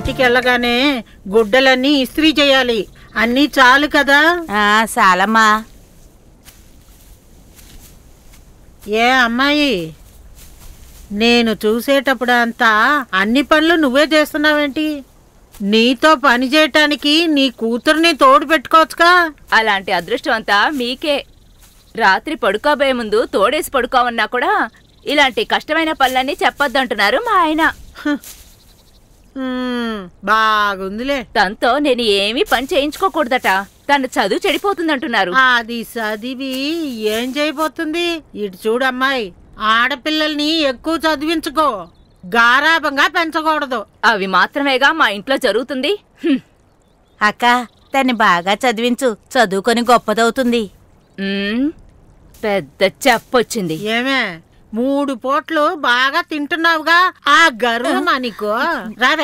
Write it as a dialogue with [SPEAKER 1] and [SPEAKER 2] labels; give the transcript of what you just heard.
[SPEAKER 1] ఇంటికి వెళ్ళగానే గుడ్డలన్నీ ఇస్త్రీ చేయాలి. అన్నీ చాలు కదా?
[SPEAKER 2] చాలమ్మా.
[SPEAKER 1] ఏ అమ్మాయి, నేను చూసేటప్పుడు అంతా అన్ని పనులు నువ్వే చేస్తున్నావేంటి? నీతో పని చేయటానికి నీ కూతుర్ని తోడు పెట్టుకోవచ్చుగా.
[SPEAKER 3] అలాంటి అదృష్టం అంతా మీకే. రాత్రి పడుకోబోయే ముందు తోడేసి పడుకోమన్నా కూడా ఇలాంటి కష్టమైన పనులన్నీ చెప్పొద్దంటున్నారు మా ఆయన.
[SPEAKER 1] బాగుందిలే.
[SPEAKER 3] తనతో నేను ఏమీ పని చేయించుకోకూడదట. తన చదువు చెడిపోతుందంటున్నారు.
[SPEAKER 1] అది చదివి ఏం చేయబోతుంది? ఇటు చూడమ్మాయి, ఆడపిల్లల్ని ఎక్కువ చదివించుకో, గారాబంగా పెంచకూడదు.
[SPEAKER 3] అవి మాత్రమేగా మా ఇంట్లో జరుగుతుంది.
[SPEAKER 2] అక్క, తన్ని బాగా చదివించు, చదువుకొని గొప్పదవుతుంది.
[SPEAKER 3] పెద్ద చెప్పొచ్చింది.
[SPEAKER 1] ఏమే 3 పూట్లు బాగా తింటున్నావుగా, ఆ గర్వం నీకు. రావే.